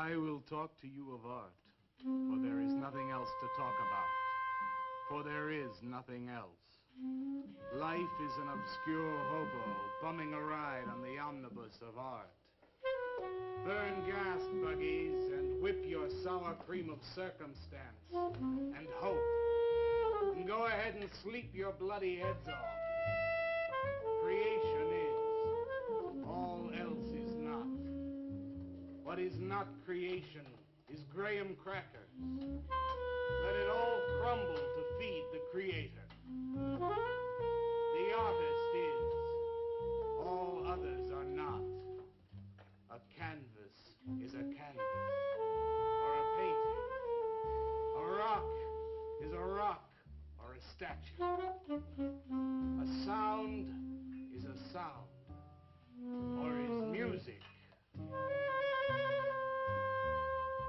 I will talk to you of art, for there is nothing else to talk about. For there is nothing else. Life is an obscure hobo bumming a ride on the omnibus of art. Burn gas buggies and whip your sour cream of circumstance and hope. And go ahead and sleep your bloody heads off. Creation is. All else is not. What is not creation is graham crackers. Let it all crumble to feed the creator. The artist is. All others are not. A canvas is a canvas, or a painting. A rock is a rock, or a statue. A sound is a sound, or is music.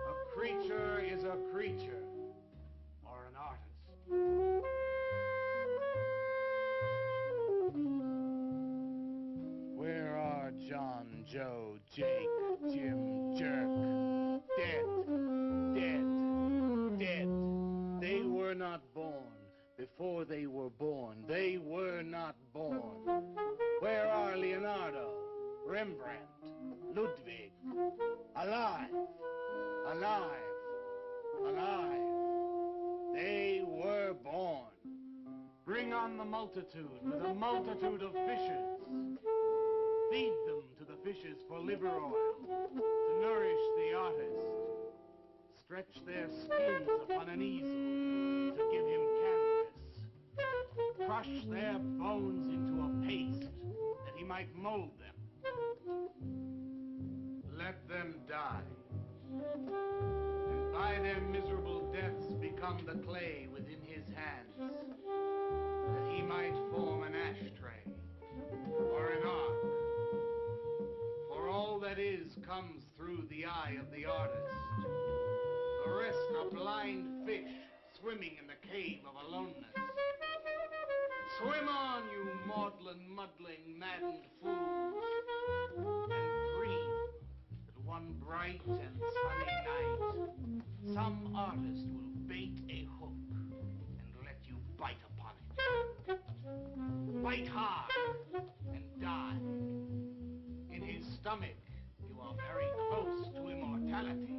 A creature is a creature, or an artist. Where are John, Joe, Jake, Jim, Jerk? Dead, dead, dead. They were not born. Before they were born, they were not born. Where are Leonardo, Rembrandt, Ludwig? Alive, alive, alive. They were born. Bring on the multitude with a multitude of fishes. Feed them to the fishes for liver oil, to nourish the artist. Stretch their skins upon an easel to give him canvas. Crush their bones into a paste that he might mold them. Let them die. And by their miserable deaths become the clay within his hands, that he might form an ashtray or an ark. For all that is comes through the eye of the artist. The rest are blind fish swimming in the cave of aloneness. Swim on, you maudlin, muddling, maddened fools, and dream that one bright and sunny night some artist will bait a hook and let you bite upon it. Bite hard and die. In his stomach, you are very close to immortality.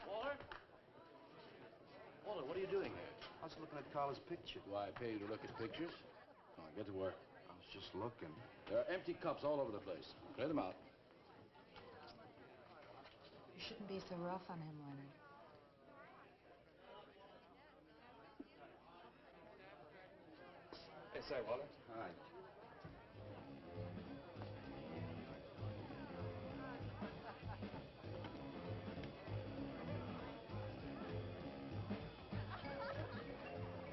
Walter? Walter, what are you doing here? I was looking at Carla's picture. Do I pay you to look at pictures? Come on, get to work. I was just looking. There are empty cups all over the place. Clear them out. You shouldn't be so rough on him, Leonard. Hey, say, Walter. Hi.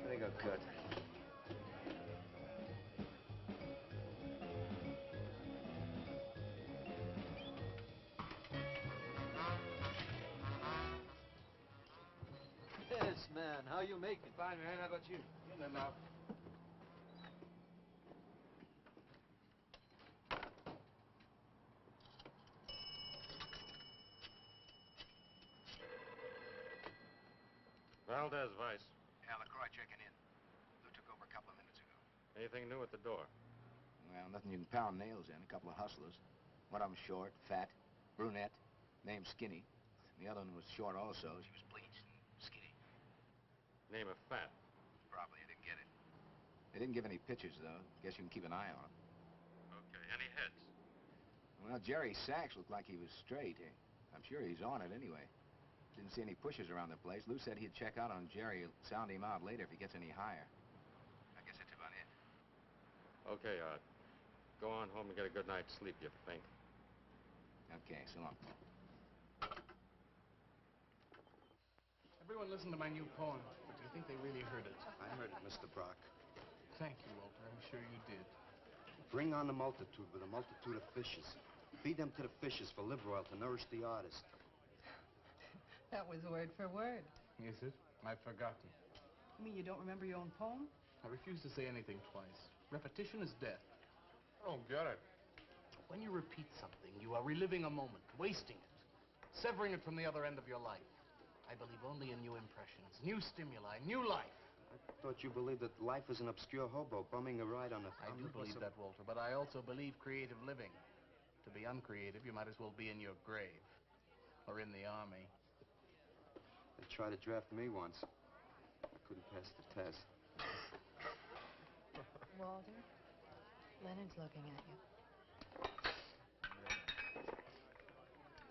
There you go, Kurt. Yes, man. How you making? Fine, man. How about you? In there now. Valdez, Vice. Yeah, LaCroix checking in. Lou took over a couple of minutes ago. Anything new at the door? Well, nothing you can pound nails in. A couple of hustlers. One of them short, fat, brunette, named Skinny. The other one was short also. She was bleached and skinny. Name of Fat. Probably I didn't get it. They didn't give any pictures, though. Guess you can keep an eye on them. Okay. Any heads? Well, Jerry Sachs looked like he was straight. I'm sure he's on it anyway. Didn't see any pushers around the place. Lou said he'd check out on Jerry, sound him out later if he gets any higher. I guess that's about it. Okay, Art. Go on home and get a good night's sleep, you think. Okay, so long. Everyone listened to my new poem, but do you think they really heard it? I heard it, Mr. Brock. Thank you, Walter. I'm sure you did. Bring on the multitude with a multitude of fishes. Feed them to the fishes for liver oil to nourish the artist. That was word for word. Is it? I've forgotten. You mean you don't remember your own poem? I refuse to say anything twice. Repetition is death. I don't get it. When you repeat something, you are reliving a moment, wasting it, severing it from the other end of your life. I believe only in new impressions, new stimuli, new life. I thought you believed that life is an obscure hobo bumming a ride on a... I do believe that, Walter, but I also believe creative living. To be uncreative, you might as well be in your grave. Or in the army. They tried to draft me once. I couldn't pass the test. Walter, Leonard's looking at you.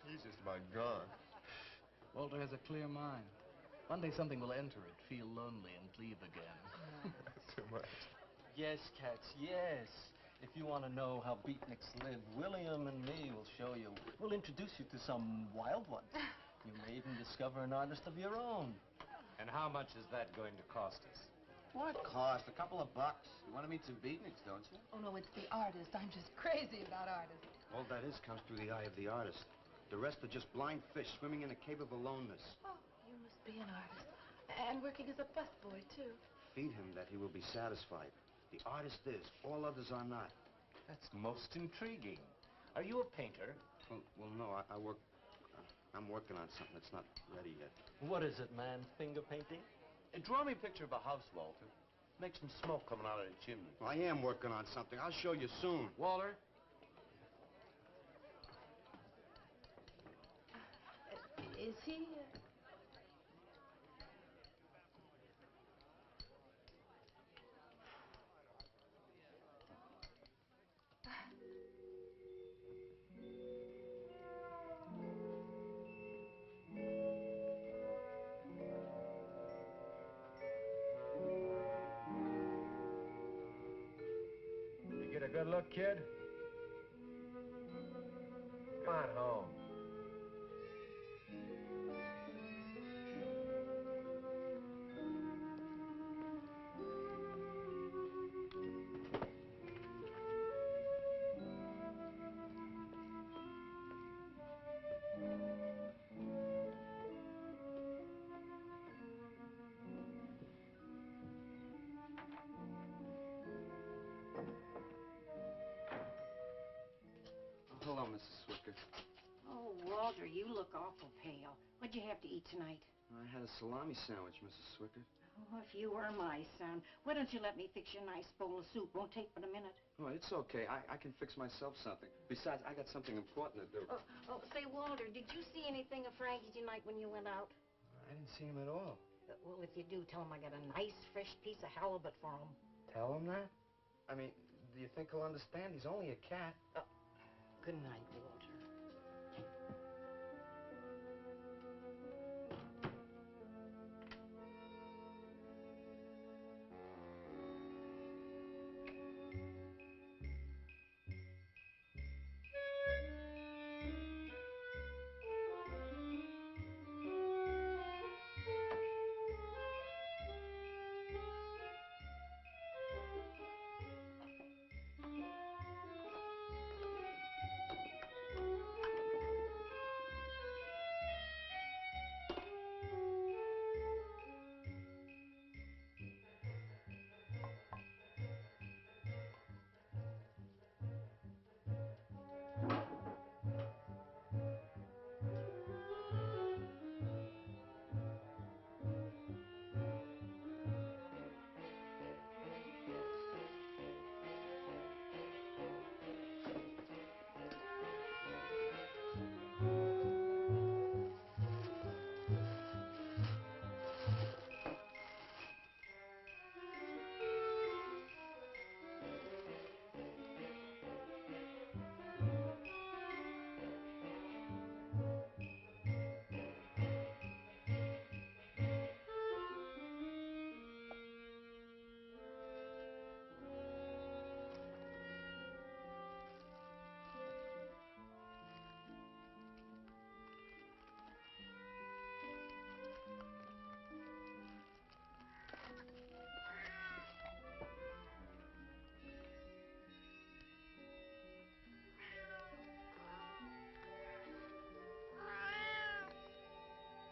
He's just about gone. Walter has a clear mind. One day something will enter it, feel lonely, and leave again. Too much. Yes, cats, yes. If you want to know how beatniks live, William and me will show you. We'll introduce you to some wild ones. You may even discover an artist of your own. And how much is that going to cost us? What cost? A couple of bucks. You want to meet some beatniks, don't you? Oh, no, it's the artist. I'm just crazy about artists. All that is comes through the eye of the artist. The rest are just blind fish swimming in a cave of aloneness. Oh, you must be an artist. And working as a busboy, too. Feed him that he will be satisfied. The artist is. All others are not. That's most intriguing. Are you a painter? Well, no, I'm working on something that's not ready yet. What is it, man? Finger painting? Draw me a picture of a house, Walter. Make some smoke coming out of the chimney. Well, I am working on something. I'll show you soon. Walter? Is he... You get a good look, kid? Come on home. Hello, Mrs. Swicker. Oh, Walter, you look awful pale. What'd you have to eat tonight? I had a salami sandwich, Mrs. Swicker. Oh, if you were my son, why don't you let me fix you a nice bowl of soup? Won't take but a minute. Oh, it's okay. I can fix myself something. Besides, I got something important to do. Say, Walter, did you see anything of Frankie tonight when you went out? I didn't see him at all. Well, if you do, tell him I got a nice, fresh piece of halibut for him. Tell him that? I mean, do you think he'll understand? He's only a cat. Good night, Walter.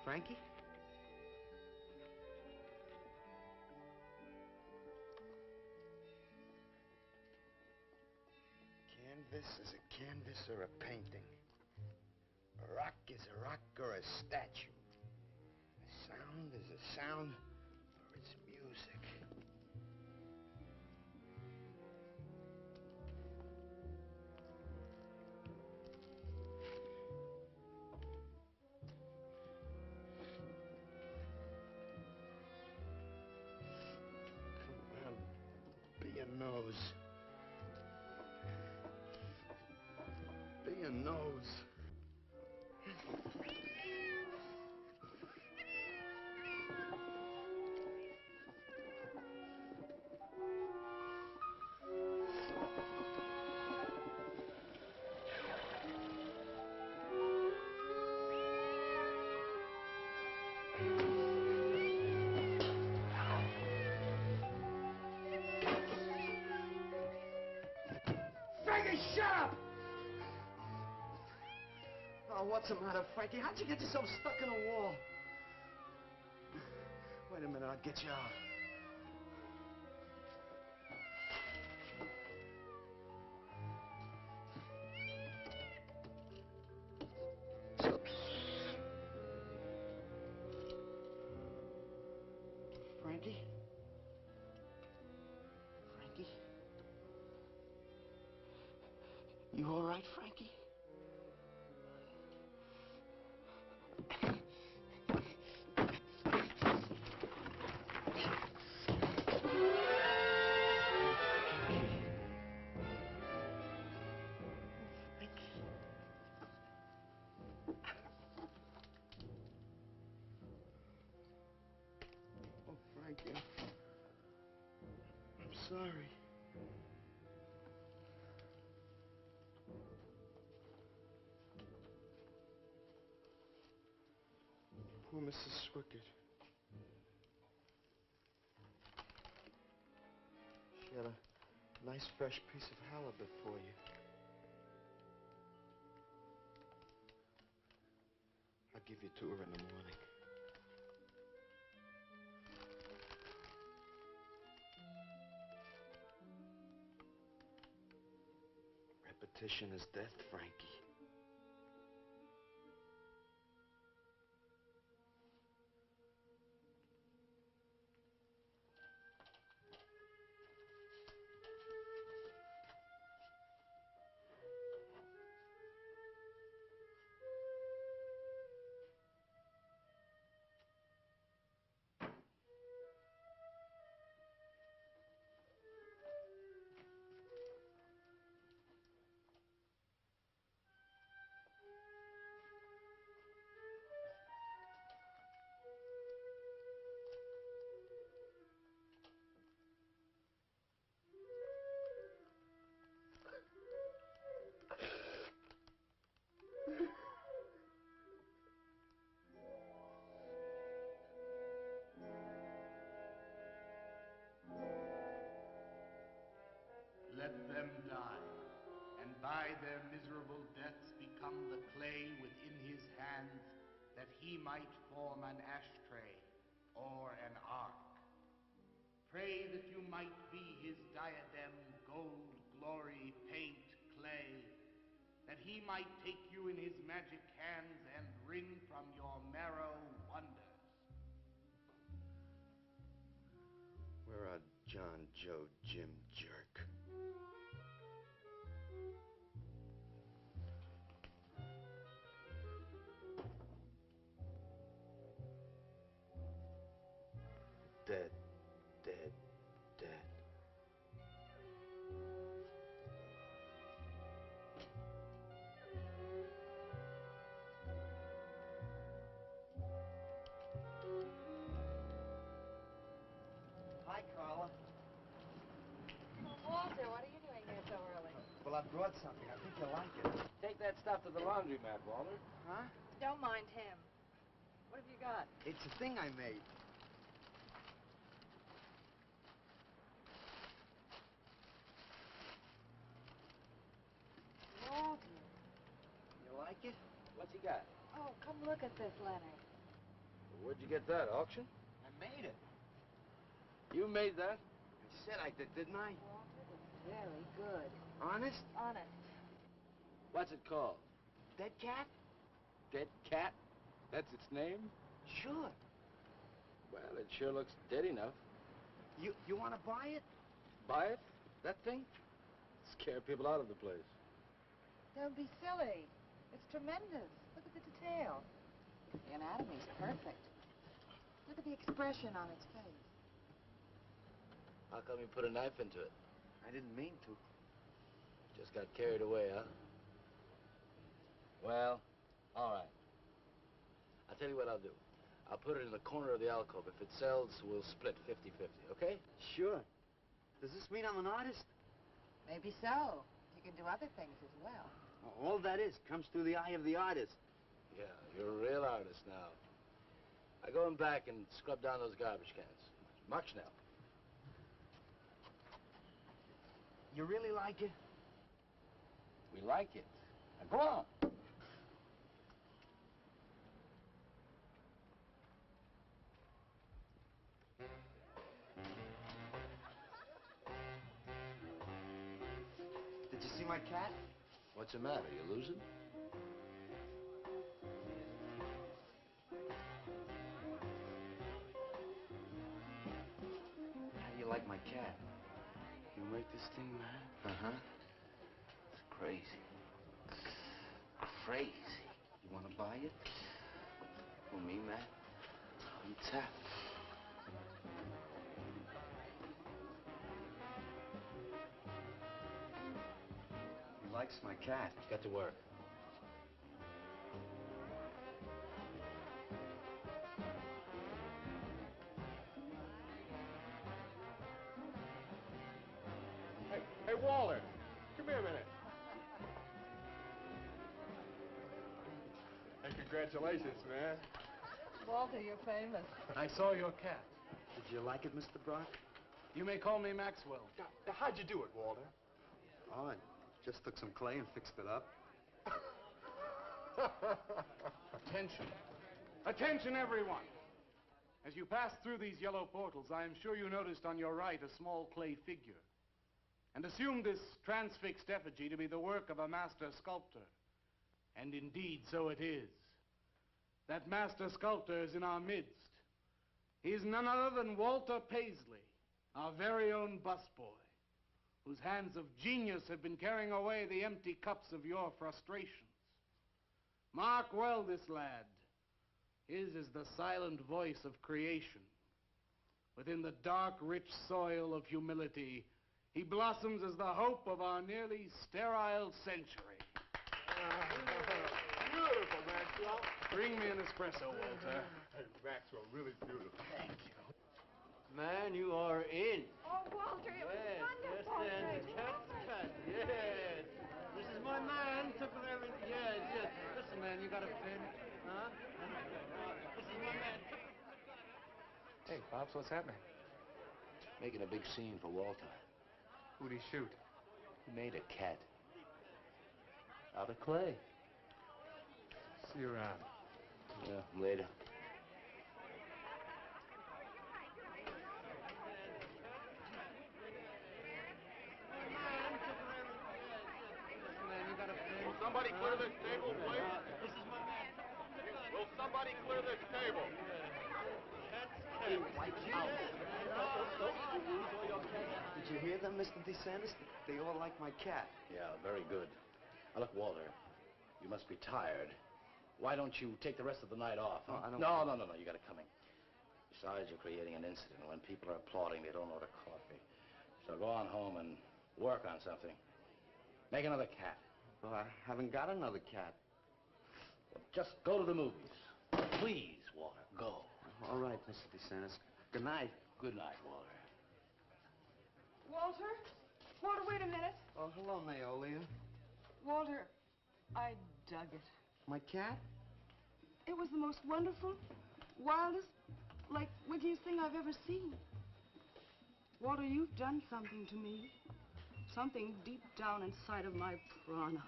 Frankie? this is a canvas or a painting. A rock is a rock or a statue. A sound is a sound or it's music. Come on, be a nose. Be a nose. Frankie, shut up! Oh, what's the matter, Frankie? How'd you get yourself stuck in a wall? Wait a minute, I'll get you out. Frankie? Frankie? You all right, Frankie? Oh, Frankie. I'm sorry. Poor Mrs. Swickard. She had a nice fresh piece of halibut for you. I'll give you to her in the morning. Repetition is death, Frankie. Let them die, and by their miserable deaths become the clay within his hands, that he might form an ashtray or an ark. Pray that you might be his diadem, gold, glory, paint, clay, that he might take you in his magic hands and wring from your marrow wonders. Where are John, Joe, Jim, Jerk? Dead, dead, dead. Hi, Carla. Walter, what are you doing here so early? Well, I brought something. I think you'll like it. Take that stuff to the laundromat, Walter. Huh? Don't mind him. What have you got? It's a thing I made. Walter. You like it? What's he got? Oh, come look at this, Leonard. Where'd you get that, auction? I made it. You made that? I said I did, didn't I? Walter, it's very good. Honest? Honest. What's it called? Dead cat? Dead Cat? That's its name? Sure. Well, it sure looks dead enough. You want to buy it? Buy it? That thing? Scare people out of the place. Don't be silly. It's tremendous. Look at the detail. The anatomy's perfect. Look at the expression on its face. How come you put a knife into it? I didn't mean to. Just got carried away, huh? Well, all right. I'll tell you what I'll do. I'll put it in the corner of the alcove. If it sells, we'll split 50-50, okay? Sure. Does this mean I'm an artist? Maybe so. You can do other things as well. All that is comes through the eye of the artist. Yeah, you're a real artist now. I go in back and scrub down those garbage cans. March now. You really like it? We like it. Now go on. Did you see my cat? What's the matter? You losing? How do you like my cat? You make this thing, man? Uh-huh. It's crazy. Crazy. You want to buy it? Who, me, man? I'm tapped. He likes my cat. Get to work. Hey, Walter, come here a minute. Hey, congratulations, man. Walter, you're famous. I saw your cat. Did you like it, Mr. Brock? You may call me Maxwell. Now, how'd you do it, Walter? Oh, I just took some clay and fixed it up. Attention. Attention, everyone. As you pass through these yellow portals, I am sure you noticed on your right a small clay figure, and assumed this transfixed effigy to be the work of a master sculptor. And indeed, so it is. That master sculptor is in our midst. He is none other than Walter Paisley, our very own busboy, whose hands of genius have been carrying away the empty cups of your frustrations. Mark well this lad. His is the silent voice of creation. Within the dark, rich soil of humility, he blossoms as the hope of our nearly sterile century. Beautiful, Maxwell. Bring me an espresso, Walter. Hey, Maxwell, really beautiful. Thank you. Man, you are in. Oh, Walter, it was wonderful. Yes. This is my man. Took with everything. Yes. Listen, man, you got a pen? Huh? This is my man. Hey, Pops, what's happening? Making a big scene for Walter. Who'd he shoot? He made a cat. Out of clay. See you around. Yeah, later. Will somebody clear this table, please? This is my man. Will somebody clear this table? Did you hear them, Mr. DeSantis? They all like my cat. Yeah, very good. Now, look, Walter, you must be tired. Why don't you take the rest of the night off? Huh? I don't... No, you got it coming. Besides, you're creating an incident. When people are applauding, they don't order coffee. So go on home and work on something. Make another cat. Well, I haven't got another cat. Well, just go to the movies. Please, Walter, go. All right, Mr. DeSantis. Good night. Good night, Walter. Walter? Walter, wait a minute. Oh, hello, Naolia. Walter, I dug it. My cat? It was the most wonderful, wildest, like, wittiest thing I've ever seen. Walter, you've done something to me. Something deep down inside of my prana.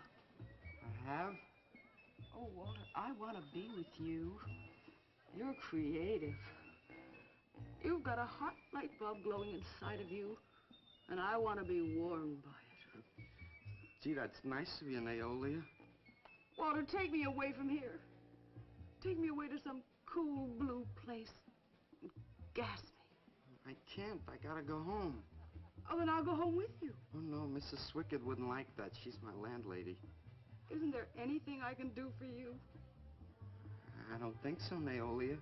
I have? Oh, Walter, I want to be with you. You're creative. You've got a hot light bulb glowing inside of you, and I want to be warmed by it. Gee, that's nice of you, Naolia. Walter, take me away from here. Take me away to some cool blue place. And gas me. I can't. I gotta go home. Oh, then I'll go home with you. Oh, no, Mrs. Swickett wouldn't like that. She's my landlady. Isn't there anything I can do for you? I don't think so, Naolia.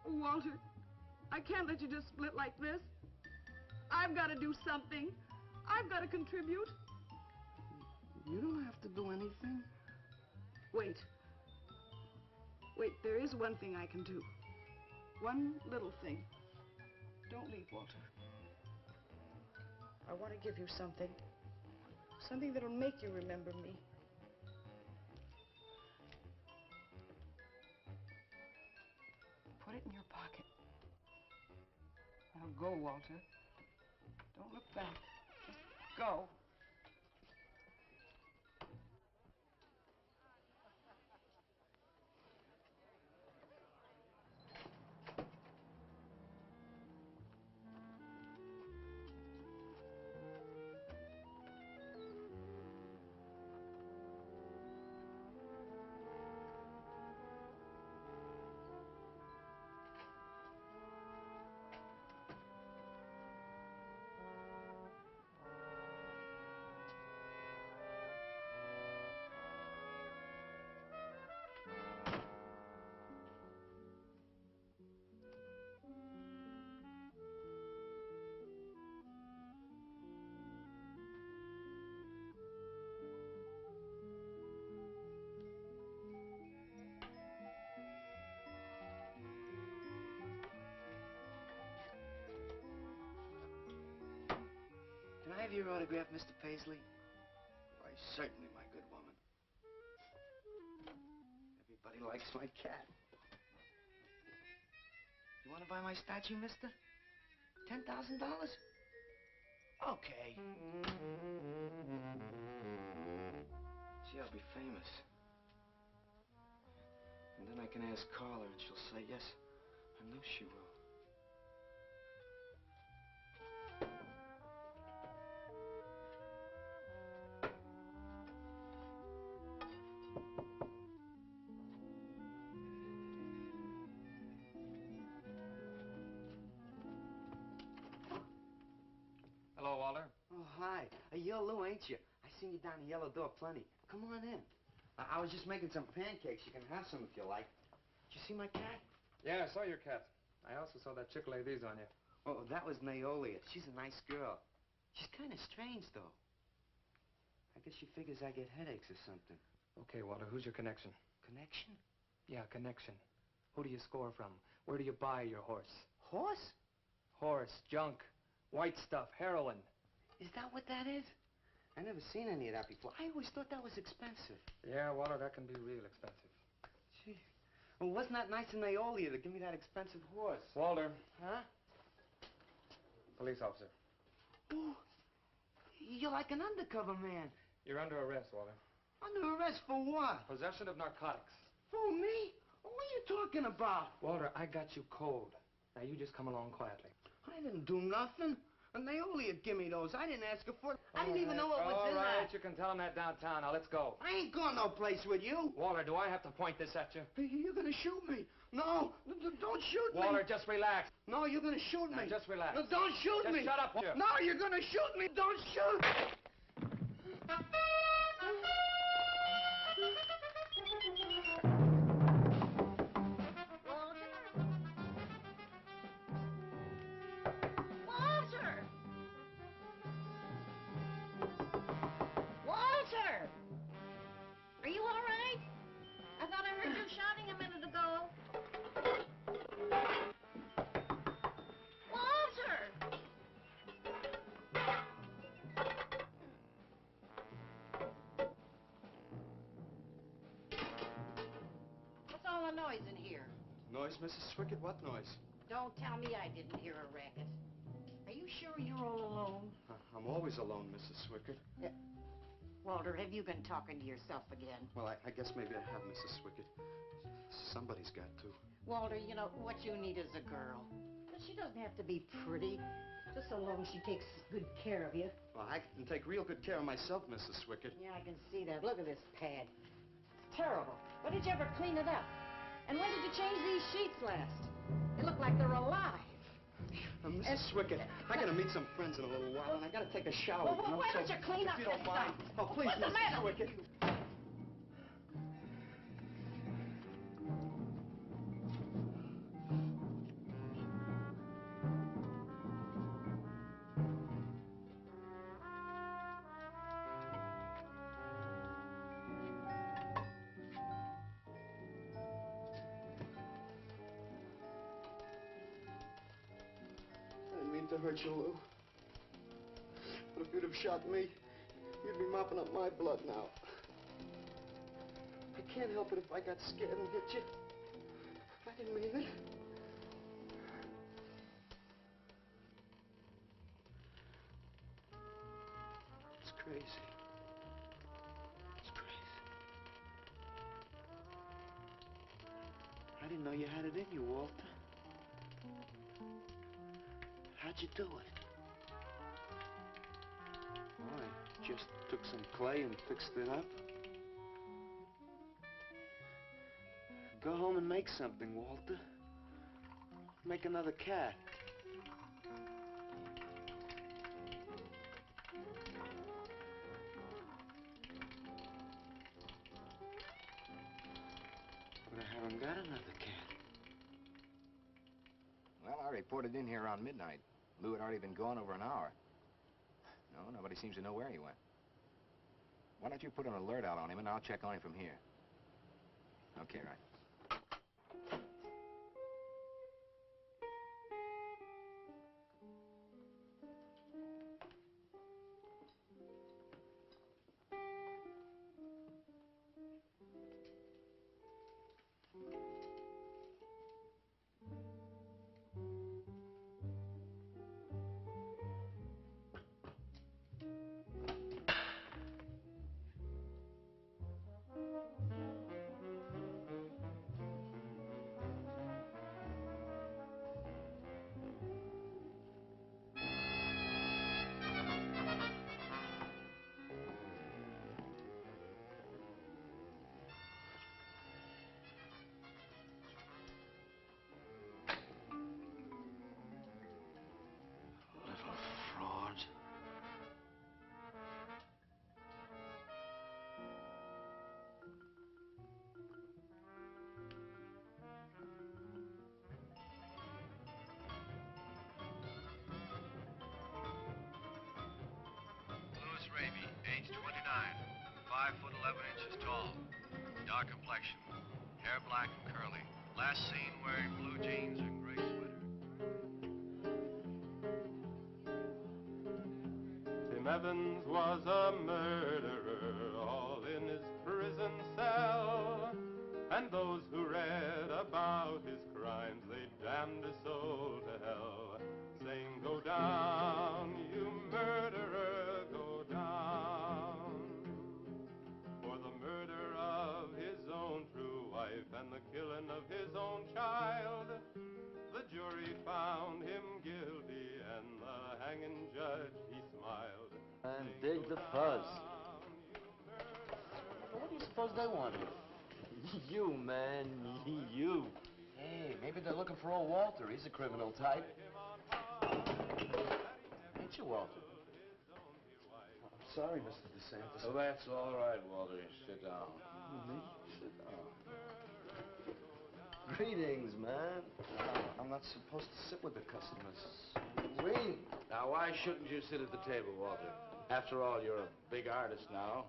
Oh, Walter, I can't let you just split like this. I've got to do something. I've got to contribute. You don't have to do anything. Wait. Wait, there is one thing I can do. One little thing. Don't leave, Walter. I want to give you something. Something that'll make you remember me. Put it in your pocket. Now go, Walter. Don't look back. Just go. Can I have your autograph, Mr. Paisley? Why, certainly, my good woman. Everybody likes my cat. You want to buy my statue, mister? $10,000? Okay. Gee, I'll be famous. And then I can ask Carla, and she'll say yes. I know she will. Hello, Walter. Oh, hi. You're Lou, ain't you? I seen you down the yellow door plenty. Come on in. I was just making some pancakes. You can have some if you like. Did you see my cat? Yeah, I saw your cat. I also saw that chick lay these on you. Oh, that was Naolia. She's a nice girl. She's kind of strange, though. I guess she figures I get headaches or something. Okay, Walter, who's your connection? Connection? Yeah, connection. Who do you score from? Where do you buy your horse? Horse? Horse, junk, white stuff, heroin. Is that what that is? I never seen any of that before. I always thought that was expensive. Yeah, Walter, that can be real expensive. Gee. Well, wasn't that nice of Naolia to give me that expensive horse? Walter. Huh? Police officer. Oh, you're like an undercover man. You're under arrest, Walter. Under arrest for what? Possession of narcotics. For me? What are you talking about? Walter, I got you cold. Now you just come along quietly. I didn't do nothing. And Naolia give me those. I didn't ask her for it. I didn't even know what was in All right, that. you can tell him that downtown. Now let's go. I ain't going no place with you. Walter, do I have to point this at you? You're gonna shoot me. No, don't shoot me. Walter, just relax. No, you're gonna shoot me. Now just relax. No, don't shoot Just me. shut up, Walter. No, you're gonna shoot me. Don't shoot. Walter! Walter! Are you all right? I thought I heard you shouting a minute ago. Walter! What's all the noise in here? Noise, Mrs. Swickett? What noise? Don't tell me I didn't hear a racket. Are you sure you're all alone? I'm always alone, Mrs. Swickett. Walter, have you been talking to yourself again? Well, I guess maybe I have, Mrs. Swickett. Somebody's got to. Walter, you know, what you need is a girl. But she doesn't have to be pretty, just so long as she takes good care of you. Well, I can take real good care of myself, Mrs. Swickett. Yeah, I can see that. Look at this pad. It's terrible. When did you ever clean it up? And when did you change these sheets last? They look like they're alive. Mrs. Swickett, I gotta meet some friends in a little while, and I gotta take a shower. Well, why don't you clean up if you this don't mind. stuff? Oh, please, What's the Mrs. matter with Swickett. I didn't mean to hurt you, Lou. But if you'd have shot me, you'd be mopping up my blood now. I can't help it if I got scared and hit you. I didn't mean it. It's crazy. It's crazy. I didn't know you had it in you, Walter. How'd you do it? Oh, I just took some clay and fixed it up. Go home and make something, Walter. Make another cat. But I haven't got another cat. Well, I reported in here around midnight. Lou had already been gone over an hour. No, nobody seems to know where he went. Why don't you put an alert out on him, and I'll check on him from here. Okay, right. Raby, age 29, 5 foot 11 inches tall, dark complexion, hair black and curly. Last seen wearing blue jeans and gray sweater. Tim Evans was a murderer, all in his prison cell. And those who read about his crimes, they damned his soul to hell, saying, "Go down, you murderer, go down." For the murder of his own true wife and the killing of his own child, the jury found him guilty, and the hanging judge, he smiled. And dig the fuzz. What do you suppose they wanted? You, man, you. Hey, maybe they're looking for old Walter. He's a criminal type. Ain't you, Walter? I'm sorry, Mr. DeSantis. Oh, that's all right, Walter. Sit down. Me? Sit down. Greetings, man. I'm not supposed to sit with the customers. Green. Now, why shouldn't you sit at the table, Walter? After all, you're a big artist now.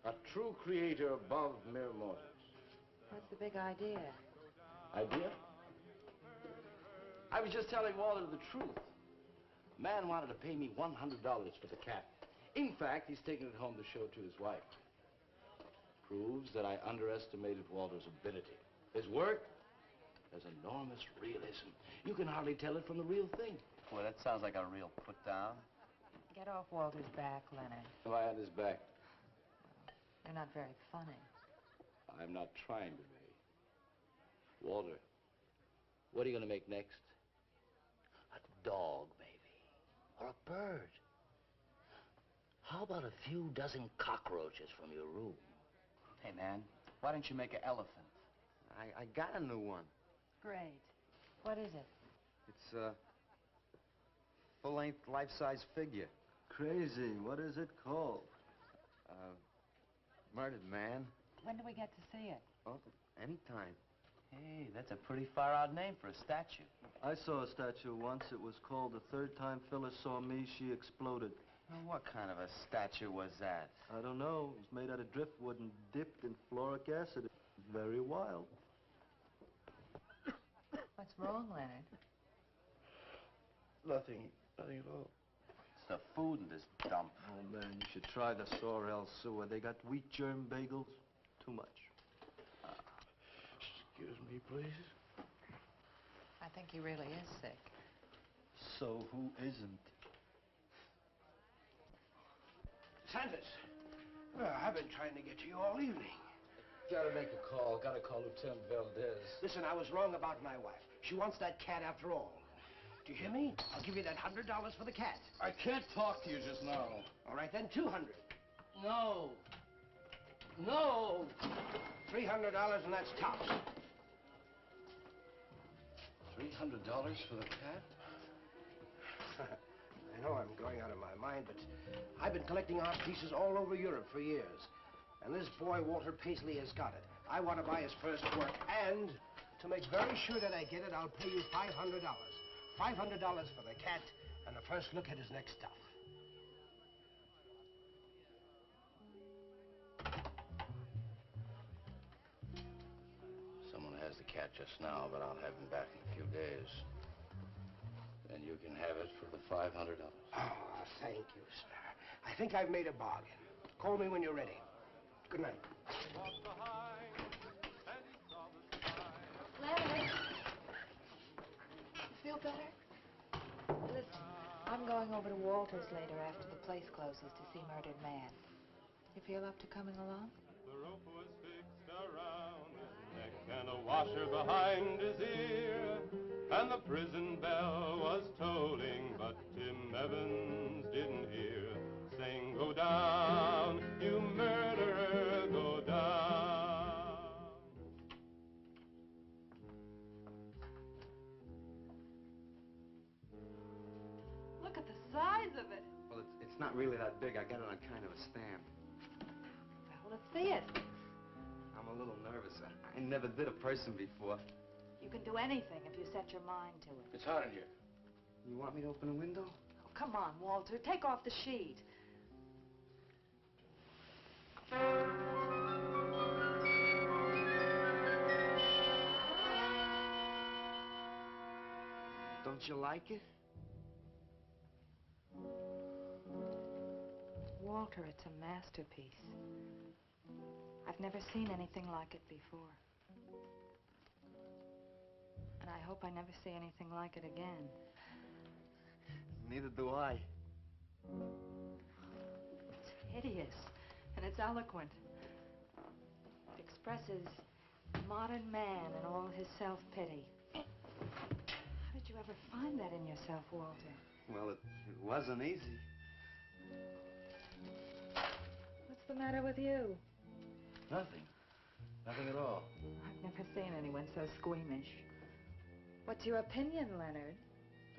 A true creator above mere mortals. What's the big idea? Idea? I was just telling Walter the truth. Man wanted to pay me $100 for the cat. In fact, he's taking it home to show to his wife. Proves that I underestimated Walter's ability. His work has enormous realism. You can hardly tell it from the real thing. Well, that sounds like a real put-down. Get off Walter's back, Leonard. Am I on his back? You're not very funny. I'm not trying to be. Walter, what are you going to make next? A dog, maybe. Or a bird. How about a few dozen cockroaches from your room? Hey, man, why don't you make an elephant? I got a new one. Great. What is it? It's a full-length, life-size figure. Crazy. What is it called? Murdered man. When do we get to see it? Oh, anytime. Hey, that's a pretty far-out name for a statue. I saw a statue once. It was called The Third Time Phyllis Saw Me, She Exploded. Well, what kind of a statue was that? I don't know. It was made out of driftwood and dipped in fluoric acid. Very wild. What's wrong, Leonard? Nothing at all. It's the food in this dump. Oh, man, you should try the Sorrel sewer. They got wheat germ bagels. Too much. Excuse me, please. I think he really is sick. So who isn't? Sanders, I've been trying to get to you all evening. Gotta make a call. Gotta call Lieutenant Valdez. Listen, I was wrong about my wife. She wants that cat after all. Do you hear me? I'll give you that $100 for the cat. I can't talk to you just now. All right, then, 200. No. No. $300, and that's tops. $300 for the cat? I know I'm going out of my mind, but I've been collecting art pieces all over Europe for years. And this boy, Walter Paisley, has got it. I want to buy his first work, and to make very sure that I get it, I'll pay you $500. $500 for the cat, and the first look at his next stuff. Someone has the cat just now, but I'll have him back in a few days. Then you can have it for the $500. Oh, thank you, sir. I think I've made a bargain. Call me when you're ready. Good night. Leonard. You feel better? Listen, I'm going over to Walter's later after the place closes to see Murdered Man. You feel up to coming along? The rope was fixed around his neck and a washer behind his ear, and the prison bell was tolling, but Tim Evans didn't hear. Saying, go down, you murderer, go down. Look at the size of it. Well, it's not really that big. I got it on kind of a stand. Well, let's see it. I'm a little nervous. I never did a person before. You can do anything if you set your mind to it. It's hot in here. You want me to open the window? Oh, come on, Walter. Take off the sheet. Don't you like it? Walter, it's a masterpiece. I've never seen anything like it before. And I hope I never see anything like it again. Neither do I. It's hideous, and it's eloquent. It expresses modern man and all his self-pity. How did you ever find that in yourself, Walter? Well, it wasn't easy. What's the matter with you? Nothing. Nothing at all. I've never seen anyone so squeamish. What's your opinion, Leonard?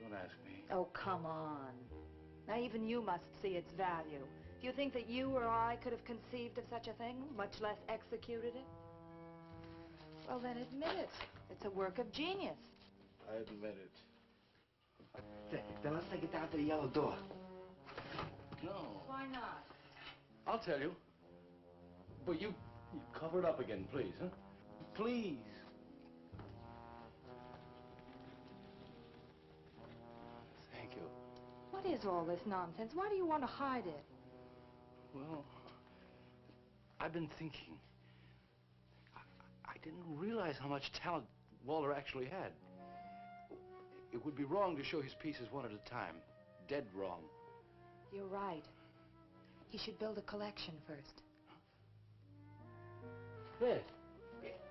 Don't ask me. Oh, come on. Now, even you must see its value. Do you think that you or I could have conceived of such a thing, much less executed it? Well, then admit it. It's a work of genius. I admit it. Then let's take it down to the yellow door. No. Why not? I'll tell you. But you cover it up again, please, huh? Please. Thank you. What is all this nonsense? Why do you want to hide it? Well, I've been thinking. I didn't realize how much talent Walter actually had. It would be wrong to show his pieces one at a time. Dead wrong. You're right. He should build a collection first. There.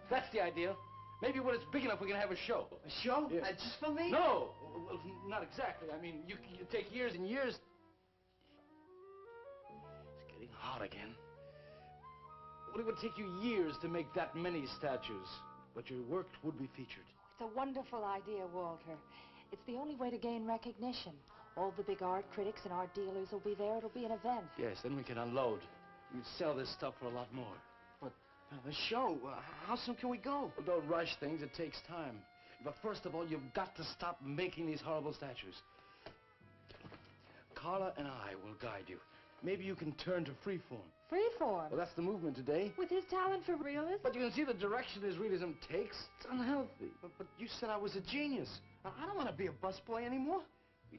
That's the idea. Maybe when it's big enough, we can have a show. A show? Yeah. Just for me? No, well, not exactly. I mean, you take years and years. It's getting hot again. Well, it would take you years to make that many statues, but your work would be featured. It's a wonderful idea, Walter. It's the only way to gain recognition. All the big art critics and art dealers will be there. It'll be an event. Yes, then we can unload. We sell this stuff for a lot more. But the show, how soon can we go? Well, don't rush things. It takes time. But first of all, you've got to stop making these horrible statues. Carla and I will guide you. Maybe you can turn to freeform. Freeform? Well, that's the movement today. With his talent for realism? But you can see the direction his realism takes. It's unhealthy. But you said I was a genius. I don't want to be a busboy anymore.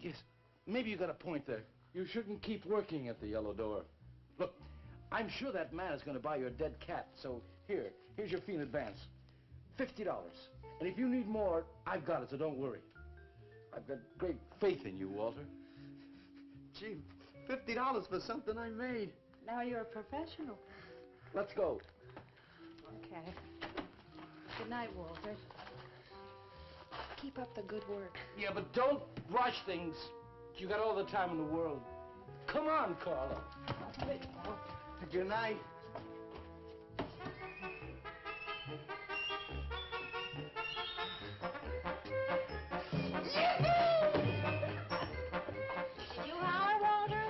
Yes, maybe you got a point there. You shouldn't keep working at the Yellow Door. Look, I'm sure that man is going to buy your dead cat, so here's your fee in advance. $50. And if you need more, I've got it, so don't worry. I've got great faith in you, Walter. Gee, $50 for something I made. Now you're a professional. Let's go. Okay. Good night, Walter. Keep up the good work. Yeah, but don't rush things. You got all the time in the world. Come on, Carla. Good night. Did you holler, Walter?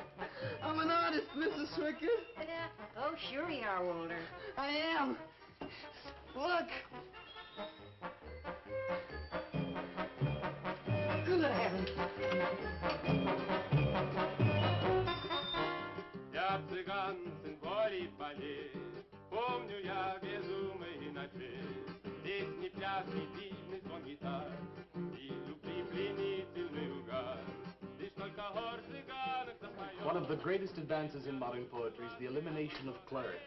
I'm an artist, Mrs. Swicker. Oh, sure you are, Walter. I am. Look. Good heavens. Я цыган, сын полей полей, помню я безумные ночи. Здесь не пляс, не дивный звон гитар, и любви пленительный угар. Лишь только хор цыганок запоет. One of the greatest advances in modern poetry is the elimination of cleric.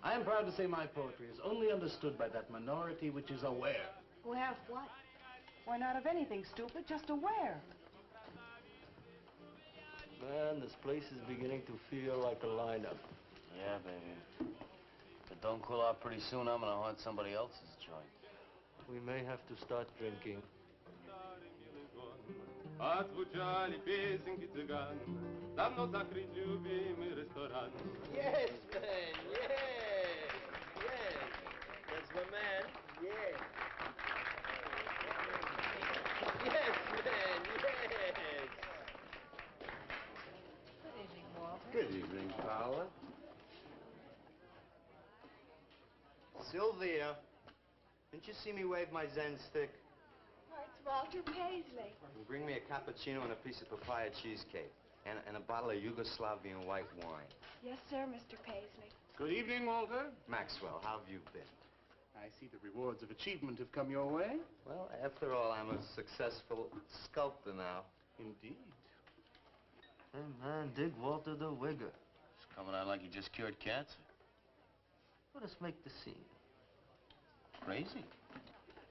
I am proud to say my poetry is only understood by that minority which is aware. Aware of what? Why, not of anything, stupid, just aware. Man, this place is beginning to feel like a lineup. Yeah, baby. If it don't cool off pretty soon, I'm gonna haunt somebody else's joint. We may have to start drinking. Отзвучали песенки цыган, давно закрыт любимый ресторан. Yes, man, yes, yes. That's my man, yes. Yes, man, yes. Good evening, Walter. Good evening, Paula. Sylvia, didn't you see me wave my Zen stick? Oh, it's Walter Paisley. And bring me a cappuccino and a piece of papaya cheesecake. And a bottle of Yugoslavian white wine. Yes, sir, Mr. Paisley. Good evening, Walter. Maxwell, how have you been? I see the rewards of achievement have come your way. Well, after all, I'm a successful sculptor now. Indeed. Hey, man, dig Walter the Wigger. He's coming out like he just cured cancer. Let us make the scene. Crazy.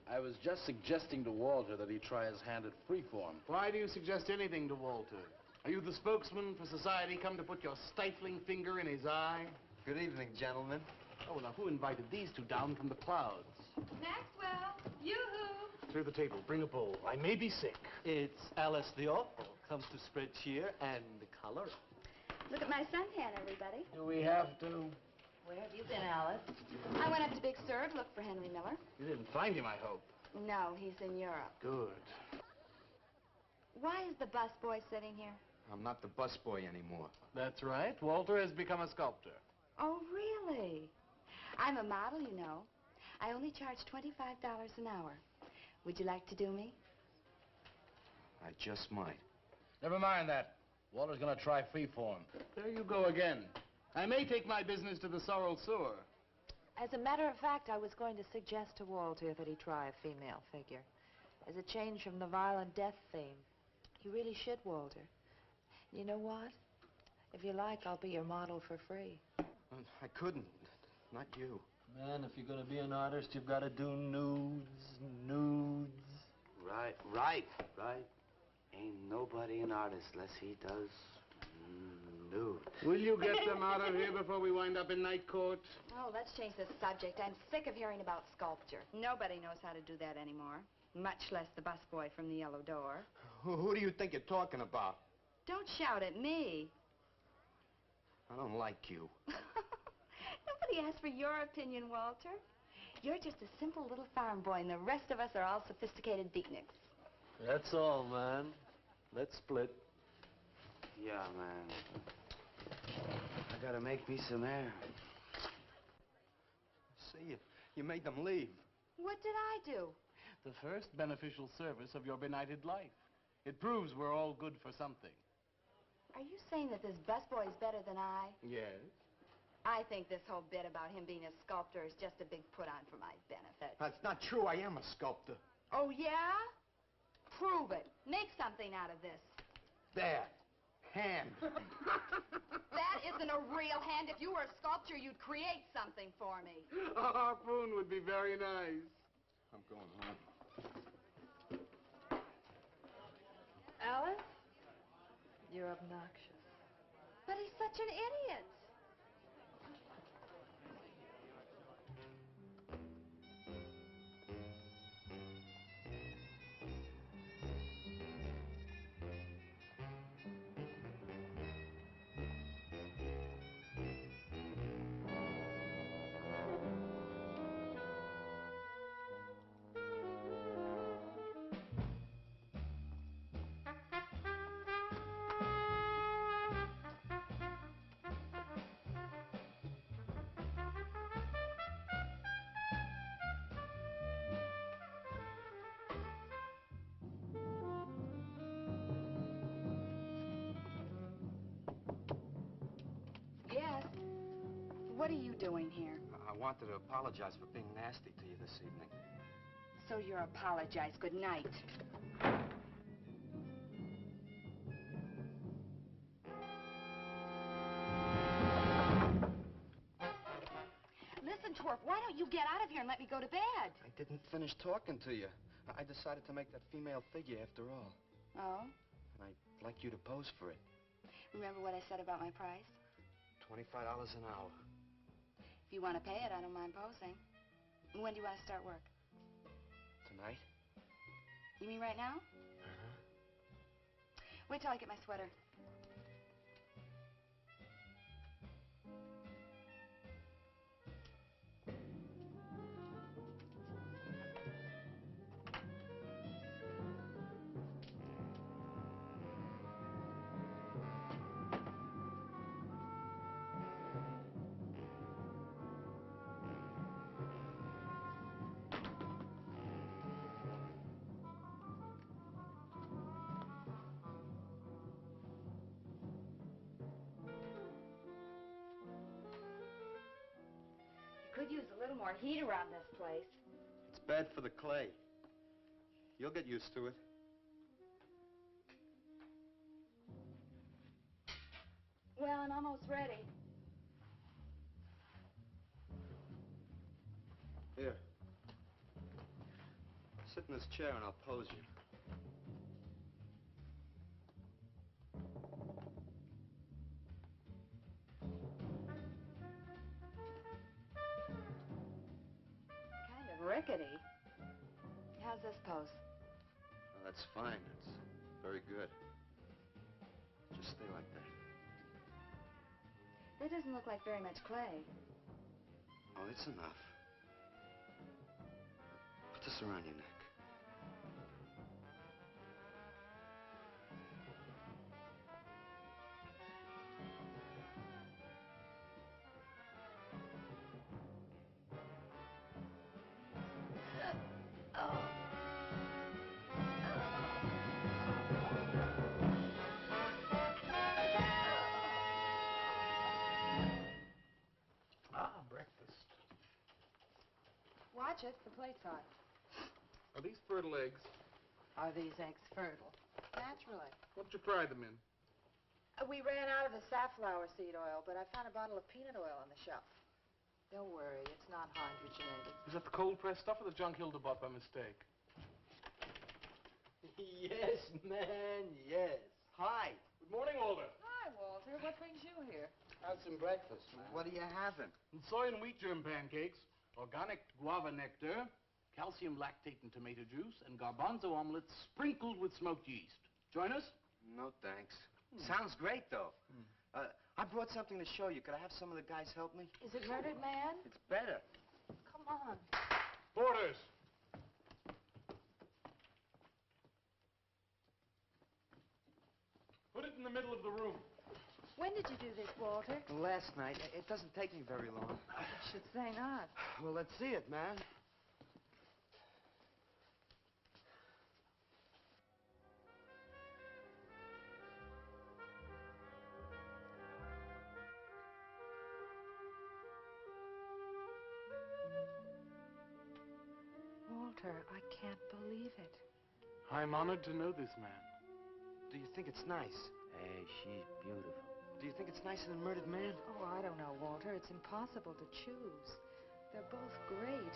I was just suggesting to Walter that he try his hand at freeform. Why do you suggest anything to Walter? Are you the spokesman for society come to put your stifling finger in his eye? Good evening, gentlemen. Oh, now who invited these two down from the clouds? Maxwell, yoo-hoo. Through the table, bring a bowl. I may be sick. It's Alice the Awful. Comes to spread cheer and color. Look at my suntan, everybody. Do we have to? Where have you been, Alice? I went up to Big Sur to look for Henry Miller. You didn't find him, I hope. No, he's in Europe. Good. Why is the busboy sitting here? I'm not the busboy anymore. That's right. Walter has become a sculptor. Oh, really? I'm a model, you know. I only charge $25 an hour. Would you like to do me? I just might. Never mind that. Walter's gonna try freeform. There you go again. I may take my business to the Sorrel Sewer. As a matter of fact, I was going to suggest to Walter that he try a female figure. As a change from the violent death theme. He really should, Walter. You know what? If you like, I'll be your model for free. I couldn't. Not you. Man, if you're gonna be an artist, you've got to do nudes. Right. Ain't nobody an artist unless he does Dude. Will you get them out of here before we wind up in night court? Oh, let's change the subject. I'm sick of hearing about sculpture. Nobody knows how to do that anymore, much less the busboy from the Yellow Door. Who do you think you're talking about? Don't shout at me. I don't like you. Nobody asked for your opinion, Walter. You're just a simple little farm boy, and the rest of us are all sophisticated beatniks. That's all, man. Let's split. Yeah, man. I gotta make me some air. See, you made them leave. What did I do? The first beneficial service of your benighted life. It proves we're all good for something. Are you saying that this busboy's better than I? Yes. I think this whole bit about him being a sculptor is just a big put-on for my benefit. That's not true. I am a sculptor. Oh, yeah? Prove it. Make something out of this. There. Hand. That isn't a real hand. If you were a sculptor, you'd create something for me. A harpoon would be very nice. I'm going home. Alice? You're obnoxious. But he's such an idiot. Yes. What are you doing here? I wanted to apologize for being nasty to you this evening. So you're apologize. Good night. Listen, Twerp, why don't you get out of here and let me go to bed? I didn't finish talking to you. I decided to make that female figure after all. Oh? And I'd like you to pose for it. Remember what I said about my price? $25 an hour. If you want to pay it, I don't mind posing. When do you want to start work? Tonight? You mean right now? Uh-huh. Wait till I get my sweater. Could use a little more heat around this place. It's bad for the clay. You'll get used to it. Well, I'm almost ready. Here. Sit in this chair and I'll pose you. Kind of rickety. How's this pose? Oh, that's fine. It's very good. Just stay like that. That doesn't look like very much clay. Oh, it's enough. Put this around your neck. Breakfast. Watch it. The plate's hot. Are these fertile eggs? Are these eggs fertile? Naturally. What'd you fry them in? We ran out of the safflower seed oil, but I found a bottle of peanut oil on the shelf. Don't worry, it's not hydrogenated. Is that the cold-pressed stuff or the junk Hilda bought by mistake? Yes, man, yes. Hi. Good morning, Walter. Hi, Hi, Walter. What brings you here? How's some breakfast? What are you having? Soy and wheat germ pancakes, organic guava nectar, calcium lactate and tomato juice, and garbanzo omelets sprinkled with smoked yeast. Join us? No, thanks. Sounds great, though. I brought something to show you. Could I have some of the guys help me? Is it Murdered Man? It's better. Come on. Porters! Put it in the middle of the room. When did you do this, Walter? Last night. It doesn't take me very long. I should say not. Well, let's see it, man. Walter, I can't believe it. I'm honored to know this man. Do you think it's nice? Hey, she's beautiful. Do you think it's nicer than Murdered Man? Oh, I don't know, Walter. It's impossible to choose. They're both great.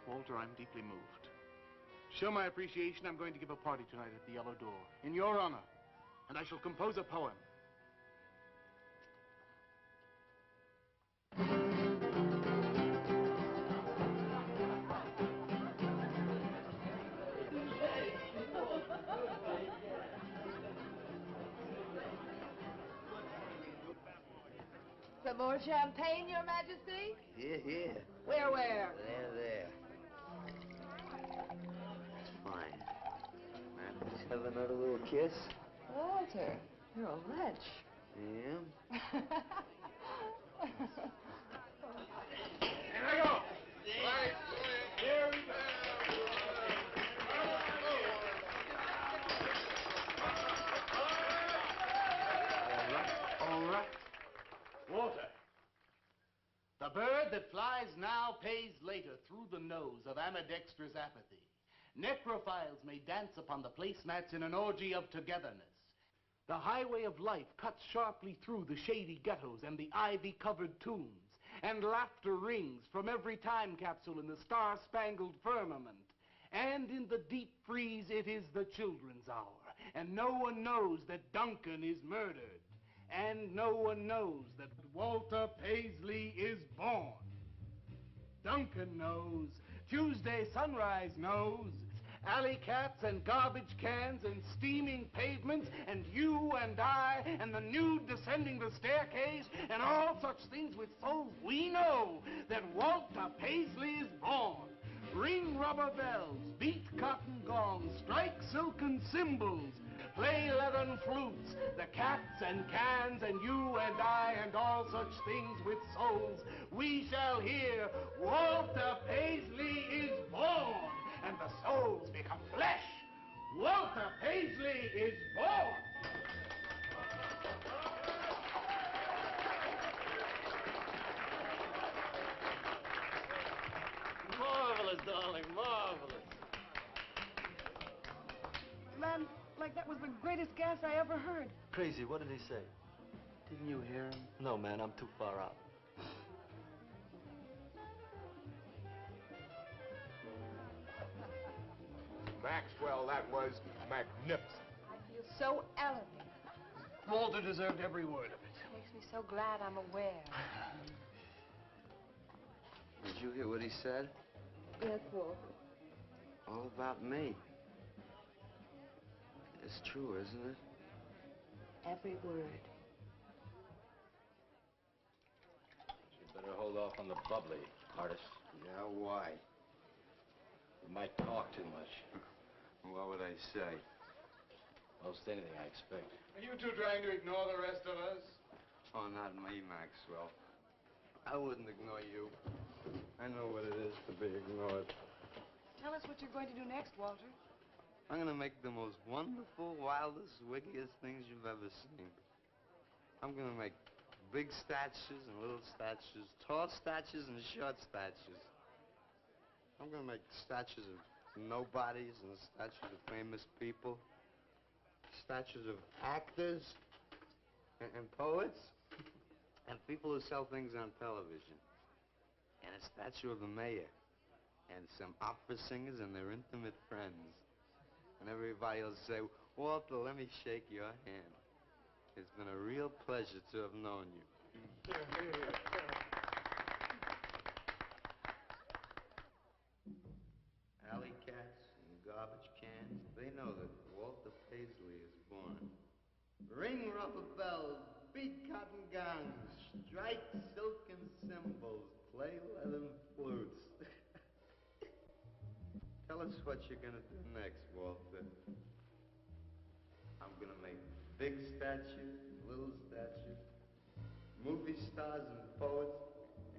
Walter, I'm deeply moved. To show my appreciation, I'm going to give a party tonight at the Yellow Door, in your honor. And I shall compose a poem. Some more champagne, Your Majesty? Here, here. Where? There. Fine. Man, please have another little kiss. Walter, you're a lech. Yeah? Here I go! Here we go! All right. Walter, the bird that flies now pays later through the nose of ambidextrous apathy. Necrophiles may dance upon the placemats in an orgy of togetherness. The highway of life cuts sharply through the shady ghettos and the ivy-covered tombs, and laughter rings from every time capsule in the star-spangled firmament. And in the deep freeze, it is the children's hour, and no one knows that Duncan is murdered. And no one knows that Walter Paisley is born. Duncan knows. Tuesday Sunrise knows. Alley cats and garbage cans and steaming pavements and you and I and the nude descending the staircase and all such things with souls, we know that Walter Paisley is born. Ring rubber bells, beat cotton gongs, strike silken cymbals, play leathern flutes, the cats and cans and you and I and all such things with souls. We shall hear Walter Paisley is born, and the souls become flesh. Walter Paisley is born. Marvelous, darling, marvelous. Man, like that was the greatest gas I ever heard. Crazy, what did he say? Didn't you hear him? No, man, I'm too far out. Maxwell, that was magnificent. I feel so elevated. Walter deserved every word of it. Makes me so glad I'm aware. Did you hear what he said? Yes, Walter. All about me. It's true, isn't it? Every word. You better hold off on the bubbly, artist. Yeah, why? You might talk too much. What would I say? Most anything, I expect. Are you two trying to ignore the rest of us? Oh, not me, Maxwell. I wouldn't ignore you. I know what it is to be ignored. Tell us what you're going to do next, Walter. I'm gonna make the most wonderful, wildest, wickedest things you've ever seen. I'm gonna make big statues and little statues, tall statues and short statues. I'm gonna make statues of nobodies and statues of famous people, statues of actors and poets and people who sell things on television, and a statue of the mayor and some opera singers and their intimate friends. And everybody will say, Walter, let me shake your hand. It's been a real pleasure to have known you. Alley cats and garbage cans, they know that Walter Paisley is born. Ring rubber bells, beat cotton gongs, strike silken cymbals, play leathern flutes. Tell us what you're gonna do next, Walter. I'm gonna make big statues, little statues, movie stars and poets,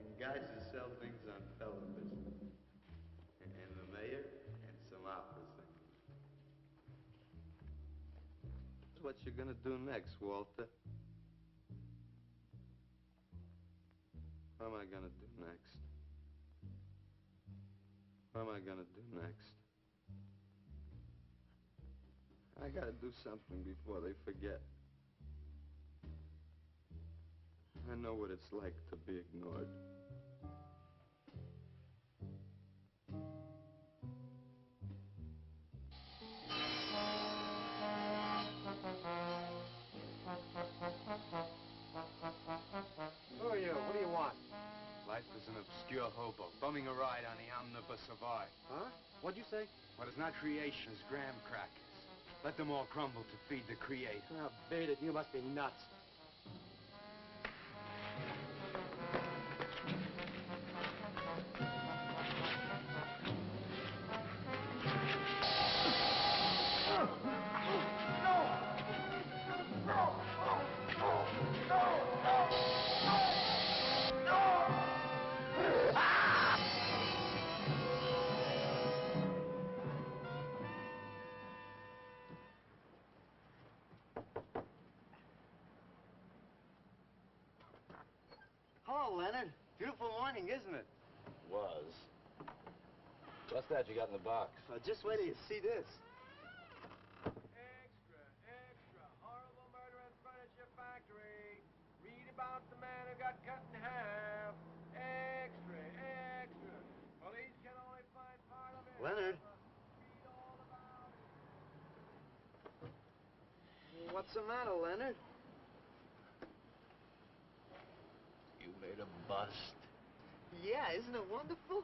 and guys who sell things on television. And the mayor and some opera singers. That's what you're gonna do next, Walter. What am I gonna do next? What am I gonna do next? I gotta do something before they forget. I know what it's like to be ignored. Who are you? What do you want? Life is an obscure hobo, bumming a ride on the omnibus of art. Huh? What'd you say? What is not creation is graham crackers. Let them all crumble to feed the creator. Oh, beat it. You must be nuts. Hello, Leonard. Beautiful morning, isn't it? Was. What's that you got in the box? Just wait till you see this. Extra, extra. Horrible murder in furniture factory. Read about the man who got cut in half. Extra, extra. Police can only find part of it. Leonard. Read all about it. What's the matter, Leonard? You made a bust. Yeah, isn't it wonderful?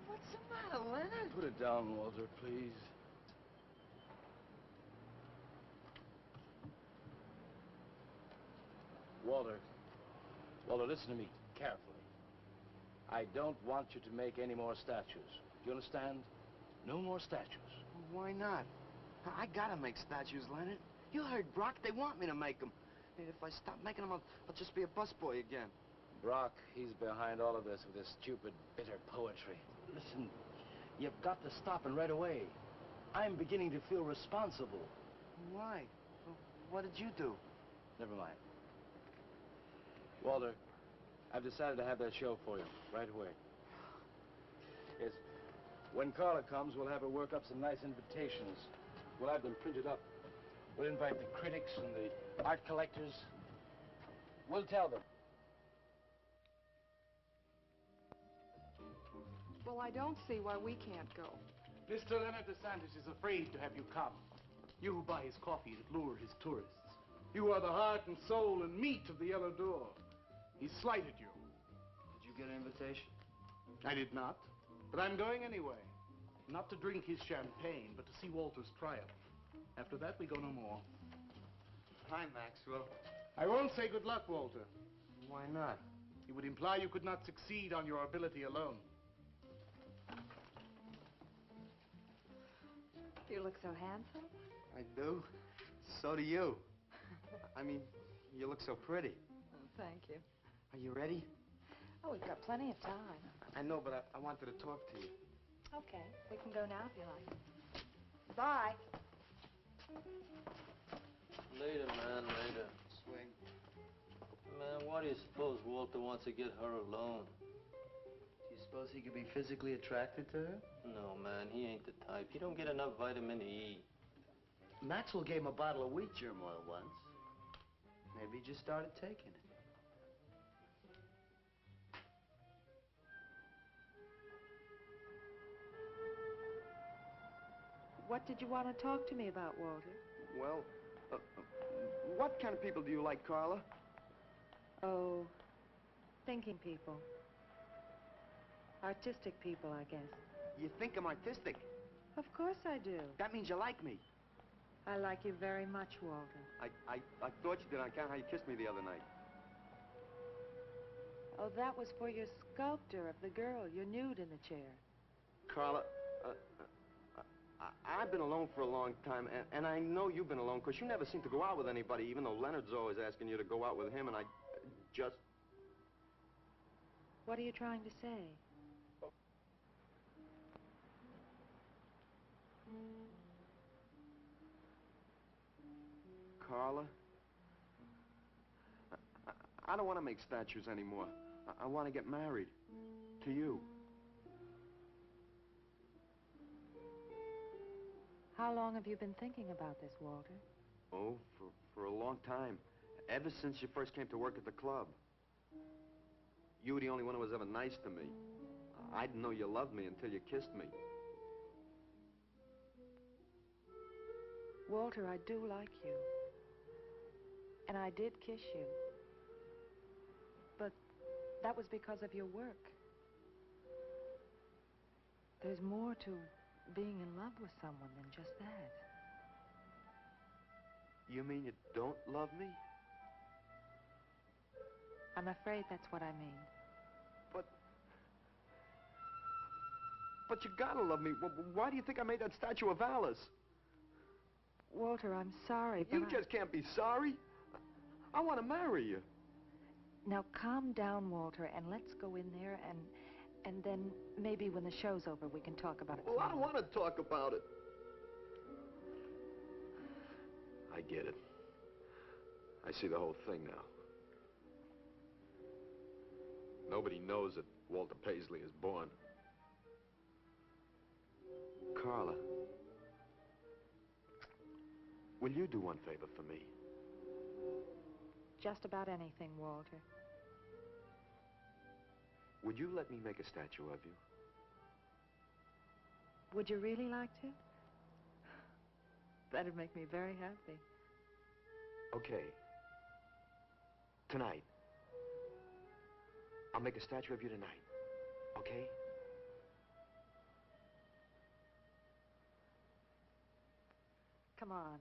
What's the matter, Leonard? Put it down, Walter, please. Walter. Walter, listen to me carefully. I don't want you to make any more statues. Do you understand? No more statues. Why not? I gotta make statues, Leonard. You heard Brock. They want me to make them. And if I stop making them, I'll just be a busboy again. Brock, he's behind all of this with his stupid, bitter poetry. Listen, you've got to stop and right away. I'm beginning to feel responsible. Why? What did you do? Never mind. Walter, I've decided to have that show for you right away. Yes. When Carla comes, we'll have her work up some nice invitations. We'll have them printed up. We'll invite the critics and the art collectors. We'll tell them. Well, I don't see why we can't go. Mr. Leonard DeSantis is afraid to have you come. You who buy his coffee that lure his tourists. You are the heart and soul and meat of the Yellow Door. He slighted you. Did you get an invitation? I did not, but I'm going anyway. Not to drink his champagne, but to see Walter's triumph. After that, we go no more. Hi, Maxwell. I won't say good luck, Walter. Why not? It would imply you could not succeed on your ability alone. You look so handsome. I do. So do you. I mean, you look so pretty. Oh, thank you. Are you ready? Oh, we've got plenty of time. I know, but I wanted to talk to you. Okay, we can go now if you like. Bye. Later, man, later. Swing. Man, why do you suppose Walter wants to get her alone? Do you suppose he could be physically attracted to her? No, man, he ain't the type. He don't get enough vitamin E. Maxwell gave him a bottle of wheat germ oil once. Maybe he just started taking it. What did you want to talk to me about, Walter? Well, What kind of people do you like, Carla? Oh, thinking people. Artistic people, I guess. You think I'm artistic? Of course I do. That means you like me. I like you very much, Walter. I thought you did on account of how you kissed me the other night. Oh, that was for your sculptor of the girl, your nude in the chair. Carla, I've been alone for a long time, and I know you've been alone, because you never seem to go out with anybody, even though Leonard's always asking you to go out with him, and I just... What are you trying to say? Carla, I don't want to make statues anymore. I want to get married. To you. How long have you been thinking about this, Walter? Oh, for a long time. Ever since you first came to work at the club. You were the only one who was ever nice to me. I didn't know you loved me until you kissed me. Walter, I do like you. And I did kiss you. But that was because of your work. There's more to being in love with someone than just that. You mean you don't love me? I'm afraid that's what I mean. But you gotta love me. Why do you think I made that statue of Alice? Walter, I'm sorry, but You just can't be sorry. I want to marry you. Now calm down, Walter, and let's go in there and then maybe when the show's over we can talk about it. Well, I don't want to talk about it. I get it. I see the whole thing now. Nobody knows that Walter Paisley is born. Carla, will you do one favor for me? Just about anything, Walter. Would you let me make a statue of you? Would you really like to? That'd make me very happy. Okay. Tonight. I'll make a statue of you tonight. Okay? Come on.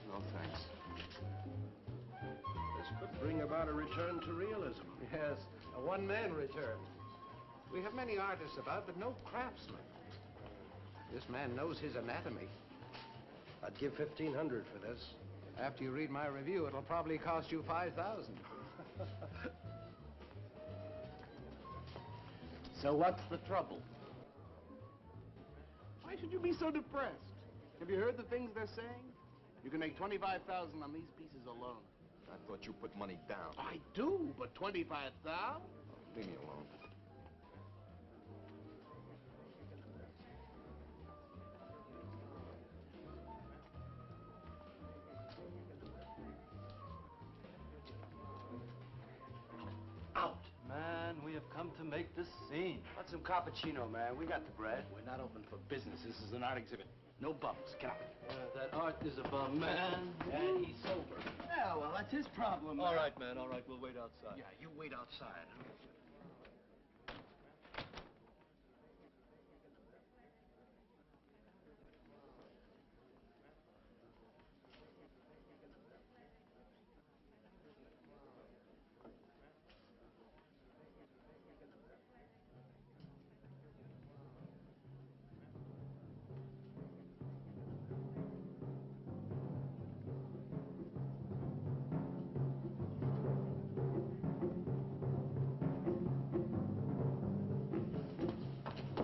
No, thanks. This could bring about a return to realism. Yes, a one-man return. We have many artists about, but no craftsmen. This man knows his anatomy. I'd give $1,500 for this. After you read my review, it'll probably cost you $5,000. So what's the trouble? Why should you be so depressed? Have you heard the things they're saying? You can make $25,000 on these pieces alone. I thought you put money down. I do, but $25,000? Leave me alone. Out! Man, we have come to make this scene. Want some cappuccino, man? We got the bread. We're not open for business. This is an art exhibit. No bums. Get out. That art is a bum, man. And he's sober. Yeah, well, that's his problem. All right, man, all right. We'll wait outside. Yeah, you wait outside.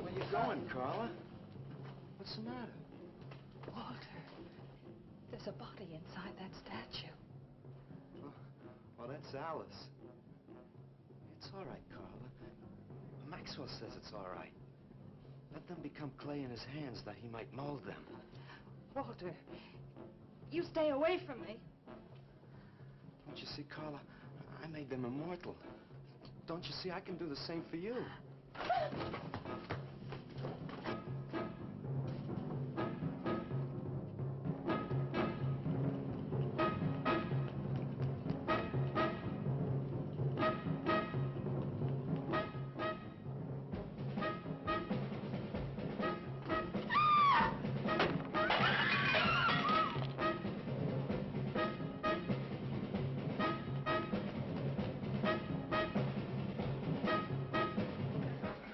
Where you going, Carla? What's the matter? Walter, There's a body inside that statue. Oh, that's Alice. It's all right, Carla. Maxwell says it's all right. Let them become clay in his hands that he might mold them. Walter, you stay away from me. Don't you see, Carla? I made them immortal. Don't you see? I can do the same for you.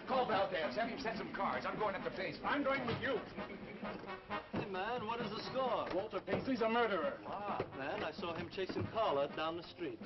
Call Valdez. Have him send some cars. I'm going up the base. I'm going with you. Hey, man, what is the score? Walter Paisley's a murderer. Ah, man, I saw him chasing Carla down the street.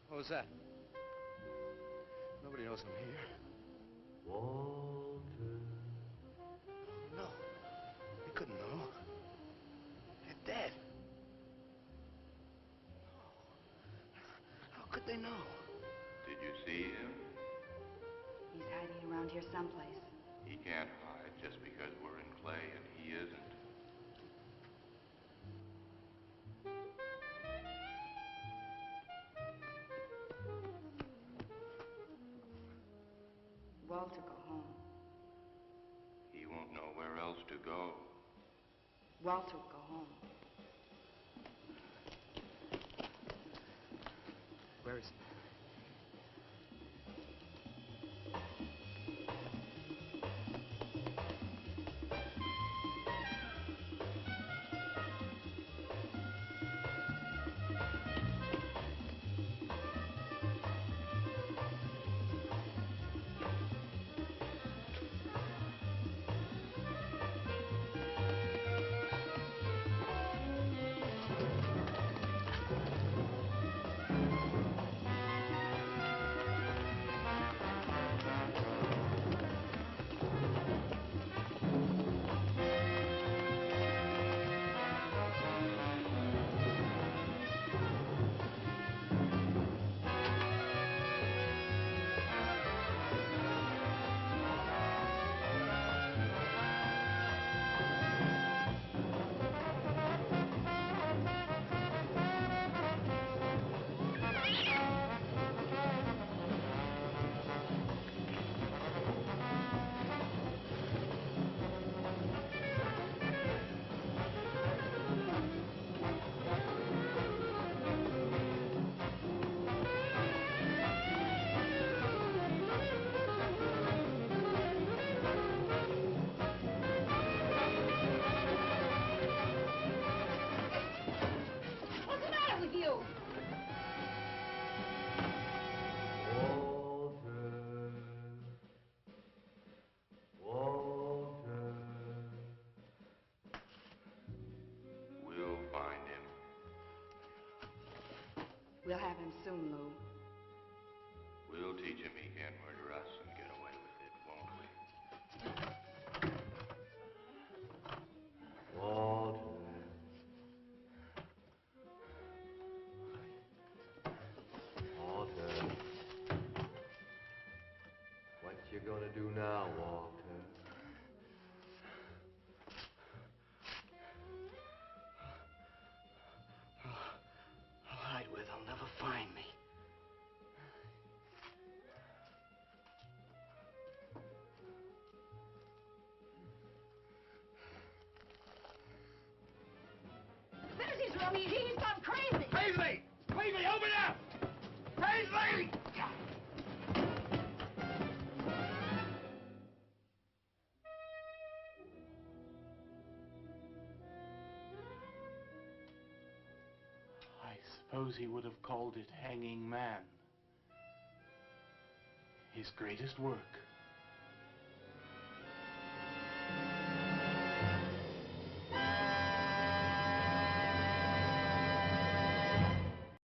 What was that? Nobody knows I'm here. Walter. No. They couldn't know. They're dead. How could they know? Did you see him? He's hiding around here someplace. He can't hide just because we're in clay and he isn't. Walter, go home. He won't know where else to go. Walter, go home. Where is he? What's the matter with you? We'll find him. We'll have him soon, Lou. We'll teach him he can't murder us and get away with it, won't we? Walter. What you gonna do now, Walter? I'll hide where they'll never find me. suppose he would have called it Hanging Man. His greatest work.